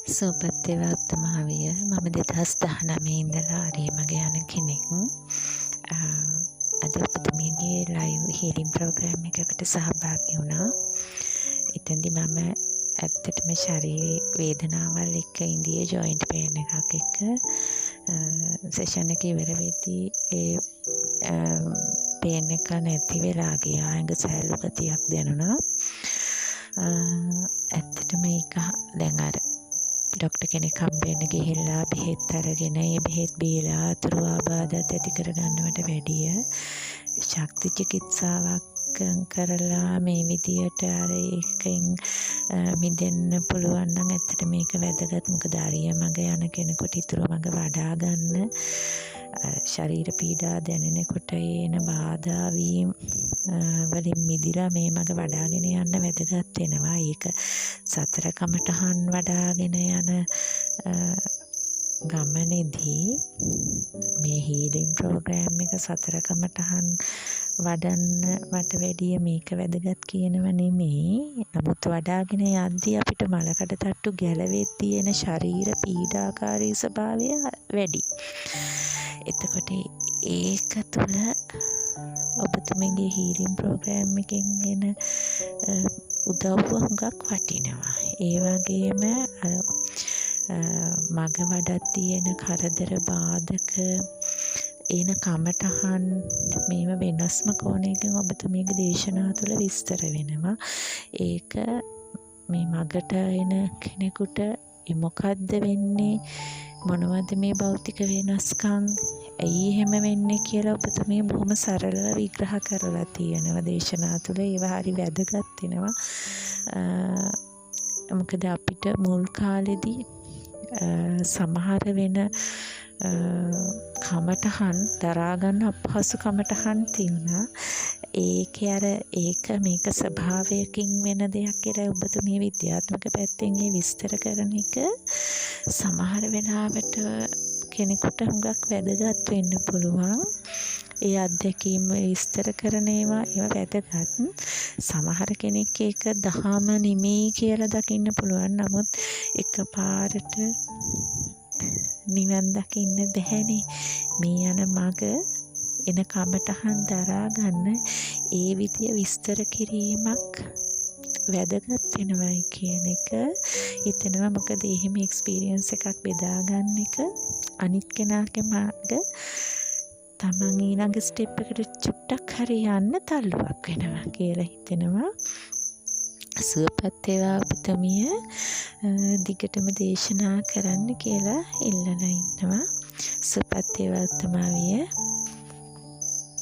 සුවපත් වේවා උත්තමාවිය. මම 2019 ඉඳලා ආරියමග යන කෙනෙක්. අද ඔබතුමියගේ ලයිව් හීලින් ප්‍රෝග්‍රෑම් එකකට සහභාගී වුණා. එතෙන්දී මම ඇත්තටම ශරීරයේ වේදනාවල් එක්ක ඉන්දියේ ජොයින්ට් පේන් එකක් එක්ක සෙෂන් එක ඉවර වෙද්දී ඒ පේන් එක නැති වෙලා ගියා. ඇඟ සැහැල්ලු ගතියක් දැනුණා. ඇත්තටම ඒක දැන් අර ඩොක්ටර් කෙනෙක් හම්බෙන්න ගිහිල්ලා බෙහෙත් අරගෙන ඒ බෙහෙත් බීලා අතුරු ආබාධات ඇති කරගන්නවට වැඩිය ශක්ති චිකිත්සාවක් කරලා මේ විදියට අර එකෙන් මිදෙන්න පුළුවන් නම් ඇත්තට මේක වැදගත්. මොකද ආරිය මඟ යන කෙනෙකුට ඊතුරු මඟ වඩා ගන්න ශරීර පීඩා දැනෙනකොට එන බාධා වීම වලින් මිදිලා මේ මඟ වඩාගෙන යන්න වැදගත් වෙනවා. ඒක සතර කමඨහන් වඩාගෙන යන ගමනේදී මේ හීලින් ප්‍රෝග්‍රෑම් එක සතර කමඨහන් වඩන්නවට වැඩිය මේක වැදගත් කියනව නෙමෙයි. නමුත් වඩාගෙන යද්දී අපිට මලකඩ තට්ටු ගැලවෙද්දී එන ශරීර පීඩාකාරී ස්වභාවය වැඩි. එතකොට ඒක තුළ ඔබතුමගේ හීලින් ප්‍රෝග්‍රෑම් එකෙන් එන උදව්ව හුඟක් වටිනවා. ඒ වගේම මග වඩද්දී එන කරදර බාධක එන කමටහන් මේව වෙනස්ම කෝණයකින් ඔබතුමීගේ දේශනා තුළ විස්තර වෙනවා. ඒක මේ මගට එන කෙනෙකුට මොකද්ද වෙන්නේ, මොනවද මේ භෞතික වෙනස්කම්, ඇයි එහෙම වෙන්නේ කියලා ඔබතුමී බොහොම සරලව විග්‍රහ කරලා තියෙනවා දේශනා තුළ. ඒවා හරි වැදගත් වෙනවා. මොකද අපිට මුල් කාලෙදී සමහර වෙන කමටහන් දරා ගන්න අපහසු කමටහන් තියෙනවා. ඒකේ අර ඒක මේක ස්වභාවයකින් වෙන දෙයක් කියලා ඔබතුමී විද්‍යාත්මක පැත්තෙන් ඒ විස්තර කරන එක සමහර වෙලාවට කෙනෙකුට හුඟක් වැදගත් වෙන්න පුළුවන්. ඒ අත්දැකීම් විස්තර කරන ඒවා වැදගත්. සමහර කෙනෙක් ඒක දහම නෙමෙයි කියලා දකින්න පුළුවන්. නමුත් එකපාරට නිවන් දකින්න බැහැනේ. මේ යන මග එන කමටහන් දරා ගන්න ඒ විදිය විස්තර කිරීමක් වැදගත් වෙනවයි කියන එක හිතෙනවා. මොකද එහෙම එක්ස්පීරියන්ස් එකක් බෙදා ගන්න එක අනිත් කෙනාගේ මාර්ග තමන් ඊළඟ ස්ටෙප් එකට චුට්ටක් හරි යන්න තල්ලුවක් වෙනවා කියලා හිතෙනවා. සුවපත් වේවා ඔබතුමිය. දිගටම දේශනා කරන්න කියලා ඉල්ලලා ඉන්නවා. සුවපත් වේවා උත්තමාවිය.